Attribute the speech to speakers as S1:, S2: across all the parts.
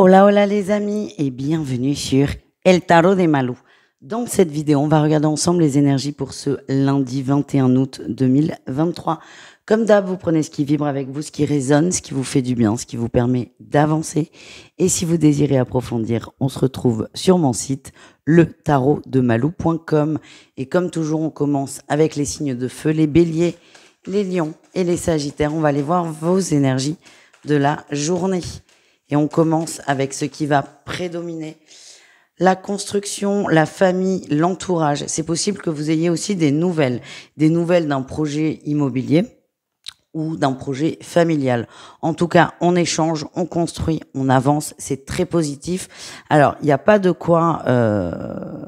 S1: Hola, hola les amis et bienvenue sur El Tarot des Malou. Dans cette vidéo, on va regarder ensemble les énergies pour ce lundi 21 août 2023. Comme d'hab, vous prenez ce qui vibre avec vous, ce qui résonne, ce qui vous fait du bien, ce qui vous permet d'avancer. Et si vous désirez approfondir, on se retrouve sur mon site, letarotdemalou.com. Et comme toujours, on commence avec les signes de feu, les béliers, les lions et les sagittaires. On va aller voir vos énergies de la journée. Et on commence avec ce qui va prédominer. La construction, la famille, l'entourage. C'est possible que vous ayez aussi des nouvelles d'un projet immobilier ou d'un projet familial. En tout cas, on échange, on construit, on avance, c'est très positif. Alors, il n'y a pas de quoi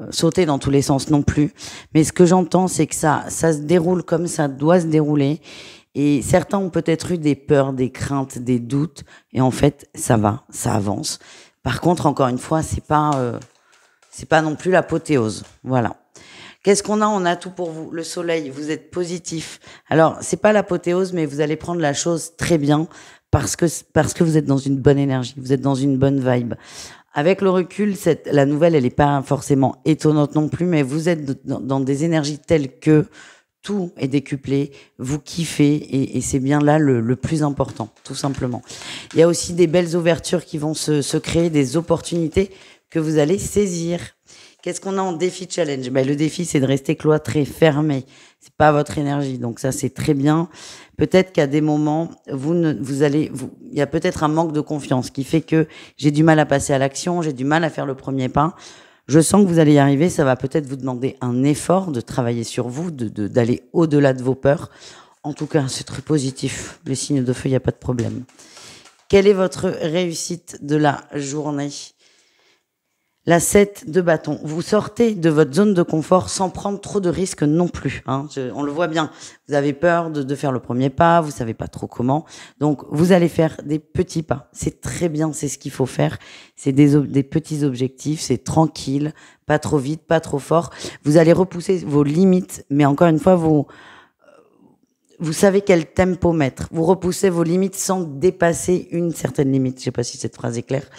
S1: sauter dans tous les sens non plus, mais ce que j'entends, c'est que ça se déroule comme ça doit se dérouler. Et certains ont peut-être eu des peurs, des craintes, des doutes, et en fait, ça va, ça avance. Par contre, encore une fois, c'est pas non plus l'apothéose. Voilà. Qu'est-ce qu'on a? On a tout pour vous. Le soleil, vous êtes positif. Alors, c'est pas l'apothéose, mais vous allez prendre la chose très bien parce que vous êtes dans une bonne énergie, vous êtes dans une bonne vibe. Avec le recul, la nouvelle, elle est pas forcément étonnante non plus, mais vous êtes dans des énergies telles que tout est décuplé, vous kiffez et c'est bien là le plus important, tout simplement. Il y a aussi des belles ouvertures qui vont se créer, des opportunités que vous allez saisir. Qu'est-ce qu'on a en défi challenge? Le défi, c'est de rester cloîtré, fermé. C'est pas votre énergie, donc ça c'est très bien. Peut-être qu'à des moments, il y a peut-être un manque de confiance qui fait que j'ai du mal à passer à l'action, j'ai du mal à faire le premier pas. Je sens que vous allez y arriver. Ça va peut-être vous demander un effort de travailler sur vous, d'aller au-delà de vos peurs. En tout cas, c'est très positif. Les signes de feu, il n'y a pas de problème. Quelle est votre réussite de la journée? La 7 de bâton. Vous sortez de votre zone de confort sans prendre trop de risques non plus. On le voit bien. Vous avez peur de faire le premier pas. Vous savez pas trop comment. Donc, vous allez faire des petits pas. C'est très bien. C'est ce qu'il faut faire. C'est des petits objectifs. C'est tranquille. Pas trop vite, pas trop fort. Vous allez repousser vos limites. Mais encore une fois, vous savez quel tempo mettre. Vous repoussez vos limites sans dépasser une certaine limite. Je sais pas si cette phrase est claire.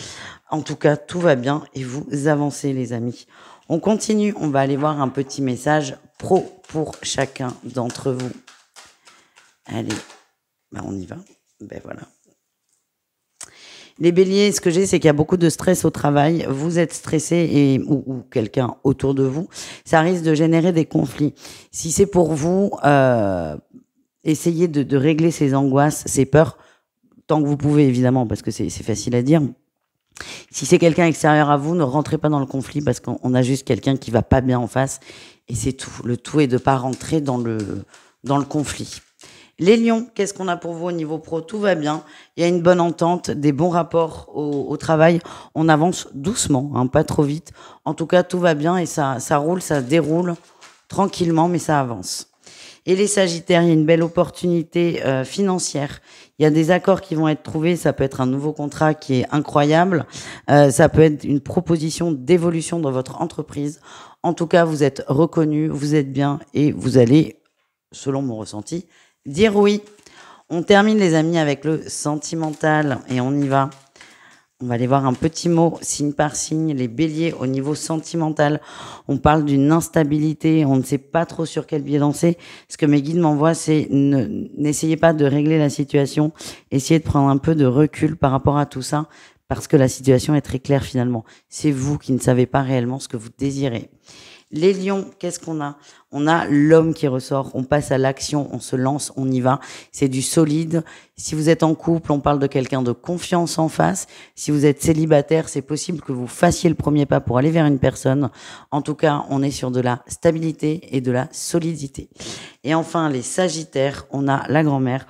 S1: En tout cas, tout va bien et vous avancez, les amis. On continue. On va aller voir un petit message pro pour chacun d'entre vous. Allez, on y va. Voilà. Les béliers, ce que j'ai, c'est qu'il y a beaucoup de stress au travail. Vous êtes stressé ou quelqu'un autour de vous. Ça risque de générer des conflits. Si c'est pour vous, essayez de régler ces angoisses, ces peurs, tant que vous pouvez, évidemment, parce que c'est facile à dire. Si c'est quelqu'un extérieur à vous, ne rentrez pas dans le conflit parce qu'on a juste quelqu'un qui va pas bien en face et c'est tout. Le tout est de pas rentrer dans le conflit. Les lions, qu'est-ce qu'on a pour vous au niveau pro? Tout va bien. Il y a une bonne entente, des bons rapports au travail. On avance doucement, pas trop vite. En tout cas, tout va bien et ça roule, ça déroule tranquillement, mais ça avance. Et les sagittaires, il y a une belle opportunité financière. Il y a des accords qui vont être trouvés. Ça peut être un nouveau contrat qui est incroyable. Ça peut être une proposition d'évolution dans votre entreprise. En tout cas, vous êtes reconnu, vous êtes bien et vous allez, selon mon ressenti, dire oui. On termine, les amis, avec le sentimental et on y va. On va aller voir un petit mot, signe par signe. Les béliers, au niveau sentimental, on parle d'une instabilité, on ne sait pas trop sur quel pied danser. Ce que mes guides m'envoient, c'est n'essayez pas de régler la situation, essayez de prendre un peu de recul par rapport à tout ça, parce que la situation est très claire finalement. C'est vous qui ne savez pas réellement ce que vous désirez. Les lions, qu'est-ce qu'on a? On a l'homme qui ressort, on passe à l'action, on se lance, on y va. C'est du solide. Si vous êtes en couple, on parle de quelqu'un de confiance en face. Si vous êtes célibataire, c'est possible que vous fassiez le premier pas pour aller vers une personne. En tout cas, on est sur de la stabilité et de la solidité. Et enfin, les sagittaires, on a la grand-mère.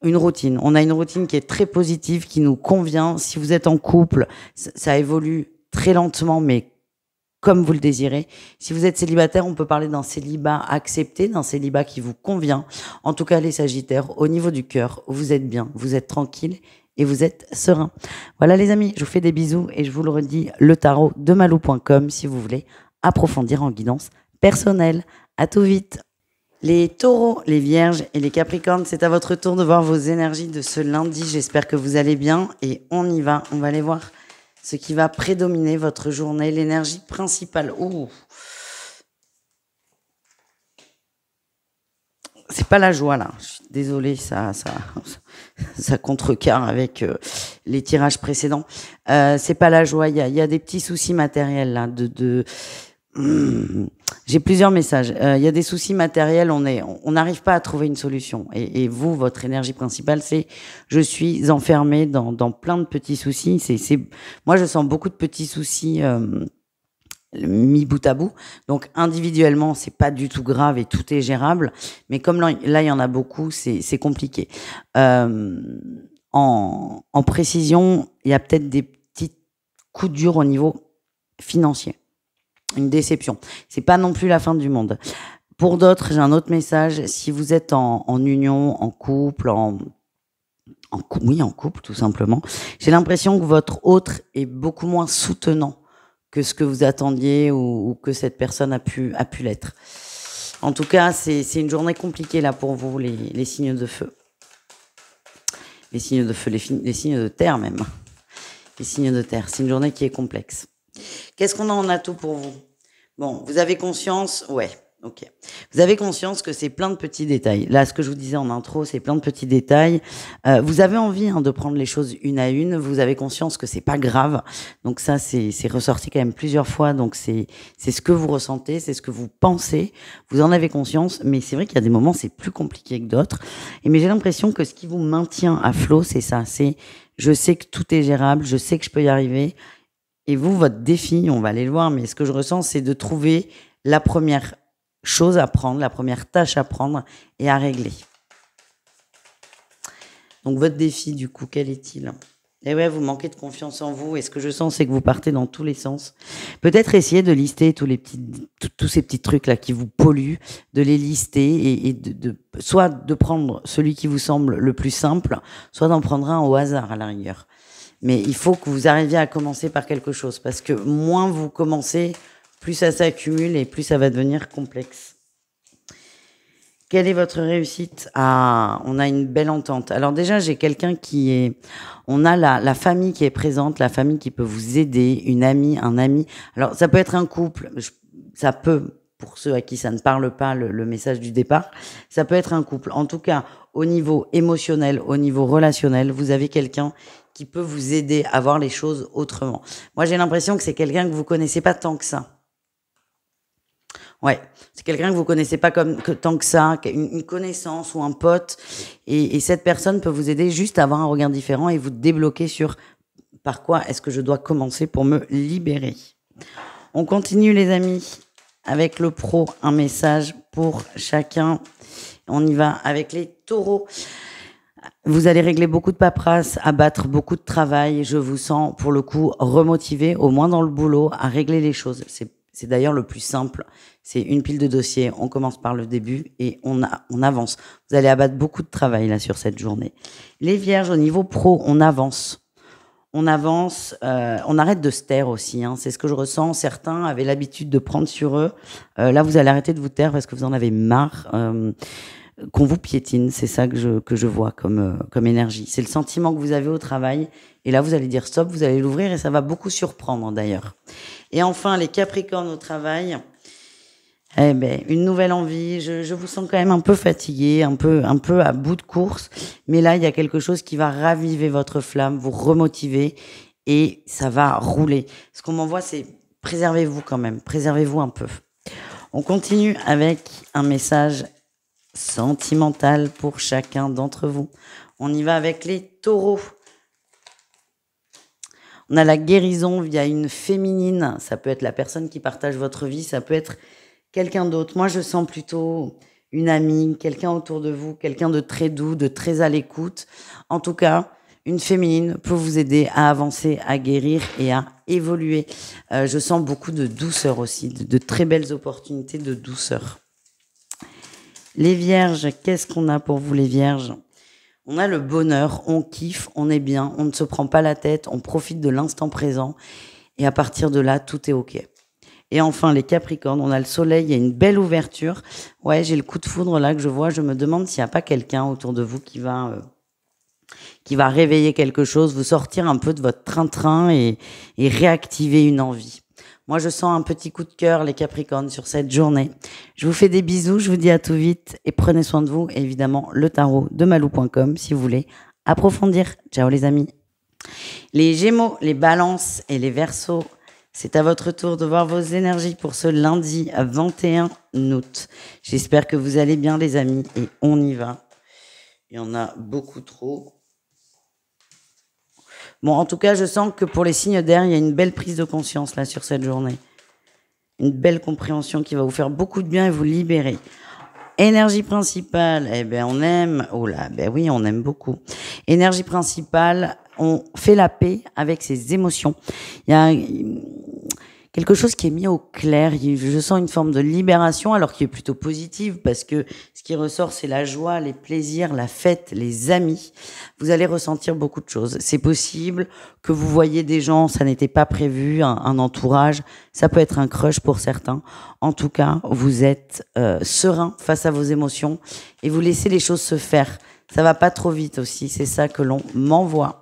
S1: Une routine. On a une routine qui est très positive, qui nous convient. Si vous êtes en couple, ça évolue très lentement, mais comme vous le désirez. Si vous êtes célibataire, on peut parler d'un célibat accepté, d'un célibat qui vous convient. En tout cas, les sagittaires, au niveau du cœur, vous êtes bien, vous êtes tranquille et vous êtes serein. Voilà les amis, je vous fais des bisous et je vous le redis, letarotdemalou.com si vous voulez approfondir en guidance personnelle. À tout vite. Les taureaux, les vierges et les capricornes, c'est à votre tour de voir vos énergies de ce lundi. J'espère que vous allez bien et on y va. On va aller voir ce qui va prédominer votre journée, l'énergie principale. Ouh. C'est pas la joie là. Je suis désolée, ça contrecarre avec les tirages précédents. C'est pas la joie. Il y a des petits soucis matériels là. J'ai plusieurs messages. Il y a des soucis matériels. On n'arrive pas à trouver une solution. Et vous, votre énergie principale, c'est je suis enfermée dans plein de petits soucis. Moi, je sens beaucoup de petits soucis. Mis bout à bout. Donc individuellement, c'est pas du tout grave et tout est gérable. Mais comme là, il y en a beaucoup, c'est compliqué. En précision, il y a peut-être des petits coups durs au niveau financier. Une déception. C'est pas non plus la fin du monde. Pour d'autres, j'ai un autre message. Si vous êtes en union, en couple, en couple tout simplement, j'ai l'impression que votre autre est beaucoup moins soutenant que ce que vous attendiez ou que cette personne a pu l'être. En tout cas, c'est une journée compliquée là pour vous, les signes de feu. Les signes de feu, les signes de terre même. Les signes de terre, c'est une journée qui est complexe. Qu'est-ce qu'on a en atout pour vous? Bon, vous avez conscience, ouais, ok. Vous avez conscience que c'est plein de petits détails. Là, ce que je vous disais en intro, c'est plein de petits détails. Vous avez envie de prendre les choses une à une. Vous avez conscience que c'est pas grave. Donc ça, c'est ressorti quand même plusieurs fois. Donc c'est ce que vous ressentez, c'est ce que vous pensez. Vous en avez conscience, mais c'est vrai qu'il y a des moments c'est plus compliqué que d'autres. Mais j'ai l'impression que ce qui vous maintient à flot, c'est ça. C'est je sais que tout est gérable, je sais que je peux y arriver. Et vous, votre défi, on va aller le voir, mais ce que je ressens, c'est de trouver la première chose à prendre, la première tâche à prendre et à régler. Donc votre défi, du coup, quel est-il? Eh ouais, vous manquez de confiance en vous et ce que je sens, c'est que vous partez dans tous les sens. Peut-être essayer de lister tous ces petits trucs-là qui vous polluent, de les lister et soit de prendre celui qui vous semble le plus simple, soit d'en prendre un au hasard à la rigueur. Mais il faut que vous arriviez à commencer par quelque chose parce que moins vous commencez, plus ça s'accumule et plus ça va devenir complexe. Quelle est votre réussite? Ah, on a une belle entente. Alors déjà, j'ai quelqu'un qui est... On a la famille qui est présente, la famille qui peut vous aider, une amie, un ami. Alors, ça peut être un couple, ça peut, pour ceux à qui ça ne parle pas, le message du départ, ça peut être un couple. En tout cas, au niveau émotionnel, au niveau relationnel, vous avez quelqu'un qui peut vous aider à voir les choses autrement. Moi, j'ai l'impression que c'est quelqu'un que vous connaissez pas tant que ça. Ouais, c'est quelqu'un que vous connaissez pas tant que ça, une connaissance ou un pote, et cette personne peut vous aider juste à avoir un regard différent et vous débloquer sur par quoi est-ce que je dois commencer pour me libérer. On continue les amis avec le pro, un message pour chacun. On y va avec les taureaux. Vous allez régler beaucoup de paperasse, abattre beaucoup de travail. Je vous sens pour le coup remotivé, au moins dans le boulot, à régler les choses. C'est d'ailleurs le plus simple. C'est une pile de dossiers. On commence par le début et on avance. Vous allez abattre beaucoup de travail là sur cette journée. Les vierges, au niveau pro, on avance. On avance. On arrête de se taire aussi. Hein. C'est ce que je ressens. Certains avaient l'habitude de prendre sur eux. Là, vous allez arrêter de vous taire parce que vous en avez marre. Qu'on vous piétine, c'est ça que je vois comme énergie. C'est le sentiment que vous avez au travail. Et là, vous allez dire stop, vous allez l'ouvrir et ça va beaucoup surprendre d'ailleurs. Et enfin, les Capricornes au travail. Eh ben, une nouvelle envie. Je vous sens quand même un peu fatigué, un peu à bout de course. Mais là, il y a quelque chose qui va raviver votre flamme, vous remotiver et ça va rouler. Ce qu'on m'envoie, c'est préservez-vous quand même, préservez-vous un peu. On continue avec un message sentimental pour chacun d'entre vous. On y va avec les taureaux. On a la guérison via une féminine. Ça peut être la personne qui partage votre vie, ça peut être quelqu'un d'autre. Moi, je sens plutôt une amie, quelqu'un autour de vous, quelqu'un de très doux, de très à l'écoute. En tout cas, une féminine peut vous aider à avancer, à guérir et à évoluer. Je sens beaucoup de douceur aussi, de très belles opportunités de douceur. Les vierges, qu'est-ce qu'on a pour vous les vierges? On a le bonheur, on kiffe, on est bien, on ne se prend pas la tête, on profite de l'instant présent et à partir de là, tout est ok. Et enfin, les Capricornes, on a le soleil, il y a une belle ouverture. Ouais, j'ai le coup de foudre là que je vois, je me demande s'il n'y a pas quelqu'un autour de vous qui va qui va réveiller quelque chose, vous sortir un peu de votre train-train et réactiver une envie. Moi, je sens un petit coup de cœur, les Capricornes, sur cette journée. Je vous fais des bisous, je vous dis à tout vite et prenez soin de vous. Et évidemment, le tarot de malou.com si vous voulez approfondir. Ciao les amis. Les Gémeaux, les Balances et les Verseaux, c'est à votre tour de voir vos énergies pour ce lundi 21 août. J'espère que vous allez bien les amis et on y va. Il y en a beaucoup trop. Bon, en tout cas, je sens que pour les signes d'air, il y a une belle prise de conscience là sur cette journée. Une belle compréhension qui va vous faire beaucoup de bien et vous libérer. Énergie principale, eh ben on aime. Oh là, ben oui, on aime beaucoup. Énergie principale, on fait la paix avec ses émotions. Il y a quelque chose qui est mis au clair. Je sens une forme de libération, alors qui est plutôt positive, parce que ce qui ressort, c'est la joie, les plaisirs, la fête, les amis. Vous allez ressentir beaucoup de choses. C'est possible que vous voyez des gens, ça n'était pas prévu, un entourage. Ça peut être un crush pour certains. En tout cas, vous êtes serein face à vos émotions et vous laissez les choses se faire. Ça va pas trop vite aussi, c'est ça que l'on m'envoie.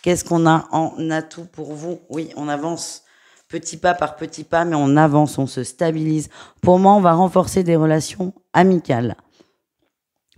S1: Qu'est-ce qu'on a en atout pour vous? Oui, on avance petit pas par petit pas, mais on avance, on se stabilise. Pour moi, on va renforcer des relations amicales.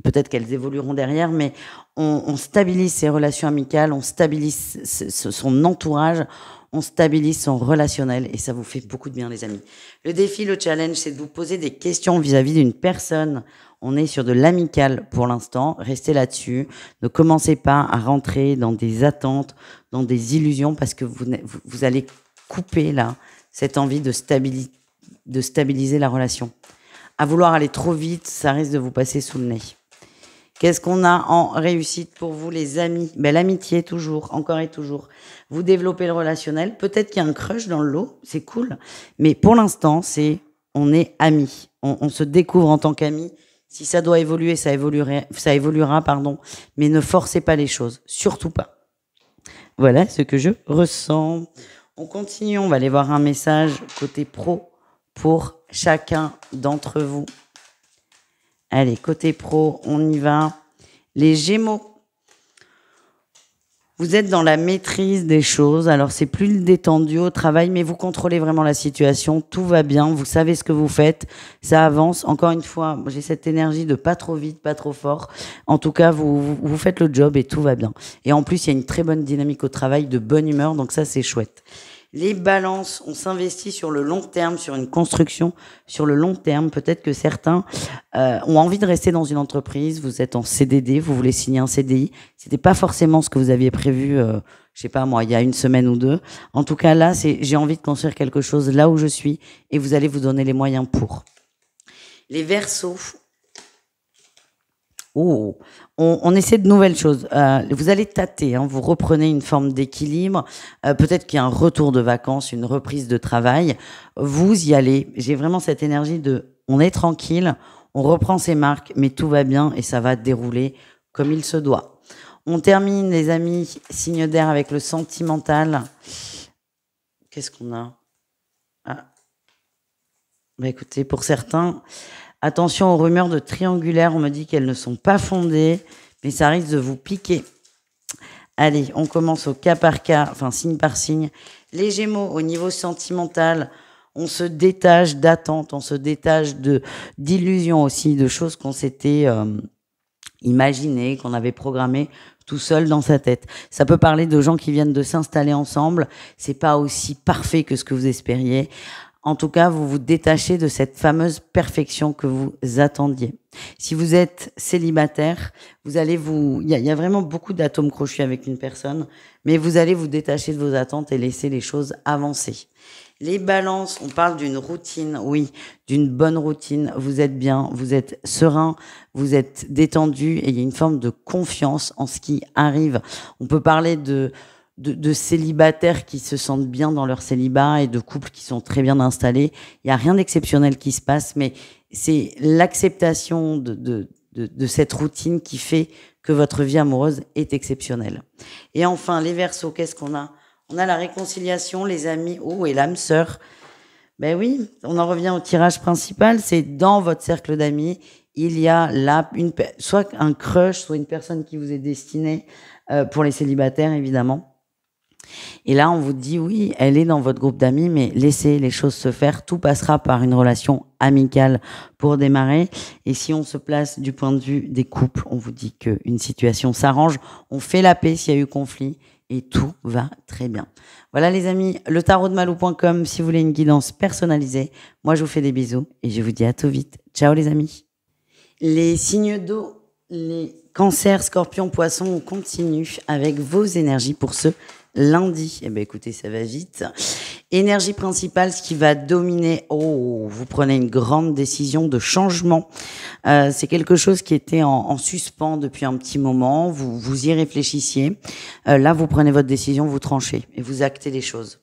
S1: Peut-être qu'elles évolueront derrière, mais on stabilise ces relations amicales, on stabilise son entourage, on stabilise son relationnel, et ça vous fait beaucoup de bien, les amis. Le défi, le challenge, c'est de vous poser des questions vis-à-vis d'une personne. On est sur de l'amical pour l'instant, restez là-dessus. Ne commencez pas à rentrer dans des attentes, dans des illusions, parce que vous allez couper là cette envie de stabiliser la relation. À vouloir aller trop vite, ça risque de vous passer sous le nez. Qu'est-ce qu'on a en réussite pour vous, les amis? Ben, l'amitié, toujours, encore et toujours. Vous développez le relationnel. Peut-être qu'il y a un crush dans le lot, c'est cool. Mais pour l'instant, on est amis. On se découvre en tant qu'amis. Si ça doit évoluer, ça évoluera, pardon. Mais ne forcez pas les choses, surtout pas. Voilà ce que je ressens. On continue, on va aller voir un message côté pro pour chacun d'entre vous. Allez, côté pro, on y va. Les Gémeaux, vous êtes dans la maîtrise des choses. Alors, c'est plus le détendu au travail, mais vous contrôlez vraiment la situation. Tout va bien, vous savez ce que vous faites. Ça avance. Encore une fois, j'ai cette énergie de pas trop vite, pas trop fort. En tout cas, vous faites le job et tout va bien. Et en plus, il y a une très bonne dynamique au travail, de bonne humeur, donc ça, c'est chouette. Les balances, on s'investit sur le long terme, sur une construction sur le long terme. Peut-être que certains ont envie de rester dans une entreprise. Vous êtes en CDD, vous voulez signer un CDI. C'était pas forcément ce que vous aviez prévu, je sais pas moi, il y a une semaine ou deux. En tout cas, là, j'ai envie de construire quelque chose là où je suis et vous allez vous donner les moyens pour. Les Verseaux. Oh, on essaie de nouvelles choses. Vous allez tâter, hein, vous reprenez une forme d'équilibre. Peut-être qu'il y a un retour de vacances, une reprise de travail. Vous y allez. J'ai vraiment cette énergie on est tranquille, on reprend ses marques, mais tout va bien et ça va dérouler comme il se doit. On termine, les amis, signe d'air avec le sentimental. Qu'est-ce qu'on a? Bah écoutez, pour certains... Attention aux rumeurs de triangulaires, on me dit qu'elles ne sont pas fondées, mais ça risque de vous piquer. Allez, on commence au cas par cas, enfin signe par signe. Les Gémeaux, au niveau sentimental, on se détache d'attentes, on se détache d'illusions aussi, de choses qu'on s'était imaginées, qu'on avait programmées tout seul dans sa tête. Ça peut parler de gens qui viennent de s'installer ensemble, c'est pas aussi parfait que ce que vous espériez. En tout cas, vous vous détachez de cette fameuse perfection que vous attendiez. Si vous êtes célibataire, il y a vraiment beaucoup d'atomes crochus avec une personne, mais vous allez vous détacher de vos attentes et laisser les choses avancer. Les balances, on parle d'une routine, oui, d'une bonne routine. Vous êtes bien, vous êtes serein, vous êtes détendu et il y a une forme de confiance en ce qui arrive. On peut parler de célibataires qui se sentent bien dans leur célibat et de couples qui sont très bien installés. Il n'y a rien d'exceptionnel qui se passe, mais c'est l'acceptation de cette routine qui fait que votre vie amoureuse est exceptionnelle. Et enfin, les Verseaux, qu'est-ce qu'on a? On a la réconciliation, les amis, et l'âme sœur. Ben oui, on en revient au tirage principal, c'est dans votre cercle d'amis, il y a là soit un crush, soit une personne qui vous est destinée, pour les célibataires évidemment. Et là, on vous dit, oui, elle est dans votre groupe d'amis, mais laissez les choses se faire. Tout passera par une relation amicale pour démarrer. Et si on se place du point de vue des couples, on vous dit qu'une situation s'arrange. On fait la paix s'il y a eu conflit et tout va très bien. Voilà les amis, le tarot de malou.com si vous voulez une guidance personnalisée. Moi, je vous fais des bisous et je vous dis à tout vite. Ciao les amis. Les signes d'eau, les cancers, scorpions, poissons, on continue avec vos énergies pour ce lundi. Eh ben écoutez, ça va vite. Énergie principale, ce qui va dominer. Oh, vous prenez une grande décision de changement. C'est quelque chose qui était en suspens depuis un petit moment. Vous y réfléchissiez. Là, vous prenez votre décision, vous tranchez et vous actez les choses.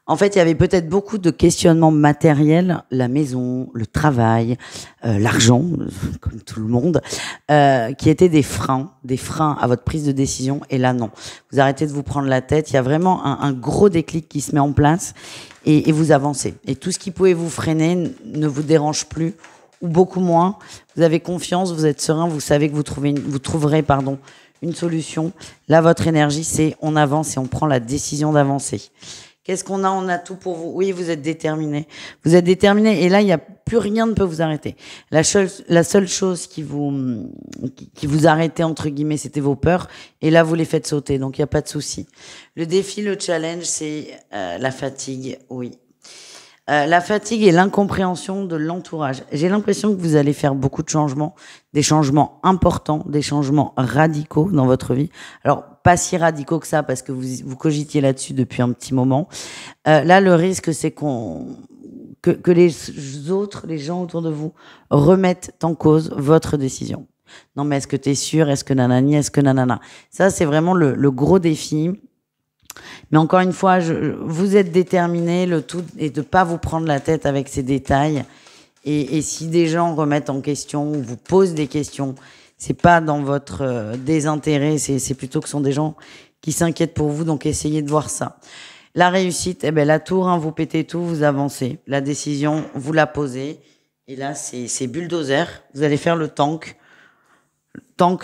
S1: En fait, il y avait peut-être beaucoup de questionnements matériels, la maison, le travail, l'argent, comme tout le monde, qui étaient des freins à votre prise de décision. Et là, non. Vous arrêtez de vous prendre la tête. Il y a vraiment un gros déclic qui se met en place et vous avancez. Et tout ce qui pouvait vous freiner ne vous dérange plus ou beaucoup moins. Vous avez confiance, vous êtes serein, vous savez que vous trouverez une solution. Là, votre énergie, c'est on avance et on prend la décision d'avancer. Qu'est-ce qu'on a? On a tout pour vous. Oui, vous êtes déterminé. Vous êtes déterminé et là, il n'y a plus rien ne peut vous arrêter. La seule chose qui vous arrêtait, entre guillemets, c'était vos peurs. Et là, vous les faites sauter. Donc, il n'y a pas de souci. Le défi, le challenge, c'est la fatigue. Oui. La fatigue et l'incompréhension de l'entourage. J'ai l'impression que vous allez faire beaucoup de changements, des changements importants, des changements radicaux dans votre vie. Alors, pas si radicaux que ça, parce que vous cogitiez là-dessus depuis un petit moment. Là, le risque, c'est que les gens autour de vous, remettent en cause votre décision. Non, mais est-ce que t'es sûr? Est-ce que nanani? Est-ce que nanana? Ça, c'est vraiment le gros défi. Mais encore une fois, vous êtes déterminé, le tout est de pas vous prendre la tête avec ces détails. Et si des gens remettent en question ou vous posent des questions, c'est pas dans votre désintérêt, c'est plutôt que ce sont des gens qui s'inquiètent pour vous, donc essayez de voir ça. La réussite, la tour, vous pétez tout, vous avancez. La décision, vous la posez. Et là, c'est bulldozer. Vous allez faire le tank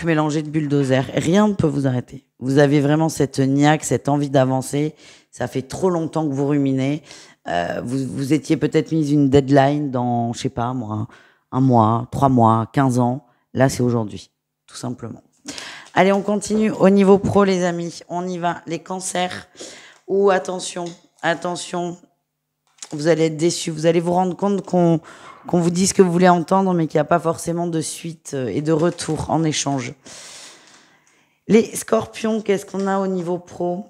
S1: mélangé de bulldozer. Rien ne peut vous arrêter. Vous avez vraiment cette niaque, cette envie d'avancer. Ça fait trop longtemps que vous ruminez. Vous étiez peut-être mis une deadline dans, je sais pas moi, 1 mois, 3 mois, 15 ans. Là, c'est aujourd'hui, tout simplement. Allez, on continue au niveau pro, les amis. On y va. Les cancers. Attention, vous allez être déçus. Vous allez vous rendre compte qu'on vous dit ce que vous voulez entendre, mais qu'il n'y a pas forcément de suite et de retour en échange. Les scorpions, qu'est-ce qu'on a au niveau pro?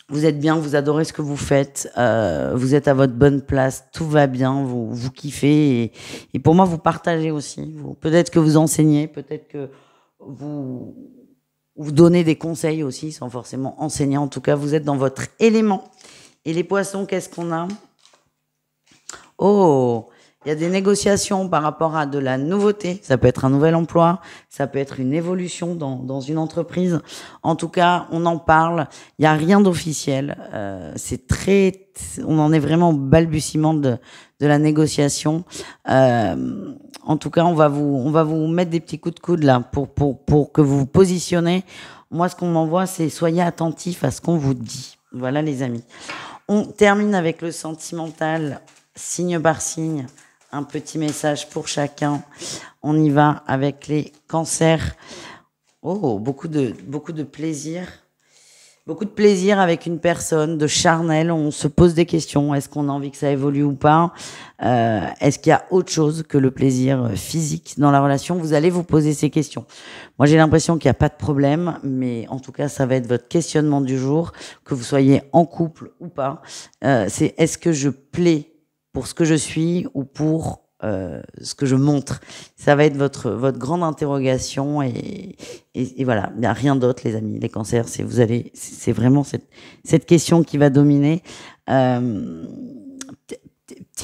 S1: Vous êtes bien, vous adorez ce que vous faites, vous êtes à votre bonne place, tout va bien, vous kiffez. Et pour moi, vous partagez aussi. Peut-être que vous enseignez, peut-être que vous donnez des conseils aussi, sans forcément enseigner. En tout cas, vous êtes dans votre élément. Et les poissons, qu'est-ce qu'on a? Oh, il y a des négociations par rapport à de la nouveauté. Ça peut être un nouvel emploi, ça peut être une évolution dans une entreprise. En tout cas, on en parle. Il n'y a rien d'officiel. On en est vraiment au balbutiement de la négociation. En tout cas, on va vous mettre des petits coups de coude là pour que vous vous positionnez. Moi, ce qu'on m'envoie, c'est soyez attentifs à ce qu'on vous dit. Voilà, les amis. On termine avec le sentimental, signe par signe. Un petit message pour chacun. On y va avec les cancers. Oh, beaucoup de plaisir. Beaucoup de plaisir avec une personne, de charnel. On se pose des questions. Est-ce qu'on a envie que ça évolue ou pas? Est-ce qu'il y a autre chose que le plaisir physique dans la relation? Vous allez vous poser ces questions. Moi, j'ai l'impression qu'il n'y a pas de problème, mais en tout cas, ça va être votre questionnement du jour, que vous soyez en couple ou pas. C'est est-ce que je plais pour ce que je suis ou pour ce que je montre? Ça va être votre grande interrogation et voilà, il n'y a rien d'autre, les amis. Les cancers, c'est vraiment cette question qui va dominer. Petit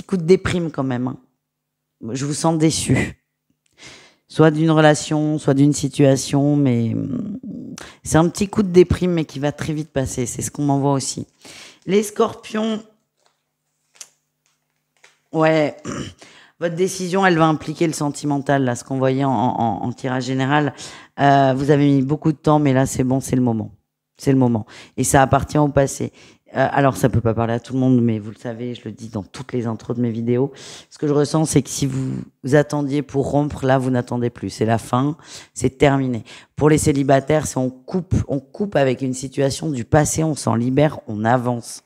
S1: coup de déprime quand même. Hein. Je vous sens déçu. Soit d'une relation, soit d'une situation, mais c'est un petit coup de déprime, mais qui va très vite passer. C'est ce qu'on m'envoie aussi. Les scorpions, ouais. Votre décision, elle va impliquer le sentimental, là, ce qu'on voyait en tirage général. Vous avez mis beaucoup de temps, mais là, c'est bon, c'est le moment. C'est le moment. Et ça appartient au passé. Alors, ça peut pas parler à tout le monde, mais vous le savez, je le dis dans toutes les intros de mes vidéos. Ce que je ressens, c'est que si vous attendiez pour rompre, là, vous n'attendez plus. C'est la fin, c'est terminé. Pour les célibataires, c'est on coupe avec une situation du passé, on s'en libère, on avance.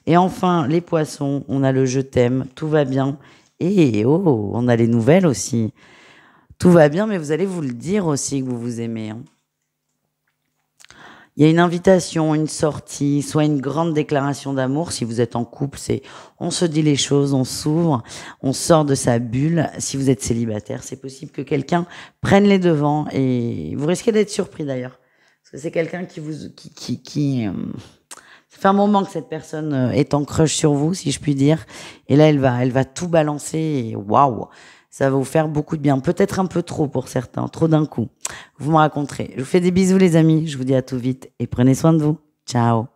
S1: Et enfin, les poissons, on a le je t'aime, tout va bien. Et oh, on a les nouvelles aussi. Tout va bien, mais vous allez vous le dire aussi que vous vous aimez. Hein. Il y a une invitation, une sortie, soit une grande déclaration d'amour. Si vous êtes en couple, c'est on se dit les choses, on s'ouvre, on sort de sa bulle. Si vous êtes célibataire, c'est possible que quelqu'un prenne les devants et vous risquez d'être surpris d'ailleurs. Parce que c'est quelqu'un ça fait un moment que cette personne est en crush sur vous, si je puis dire. Et là, elle va tout balancer et waouh! Ça va vous faire beaucoup de bien. Peut-être un peu trop pour certains, trop d'un coup. Vous me raconterez. Je vous fais des bisous les amis. Je vous dis à tout vite et prenez soin de vous. Ciao.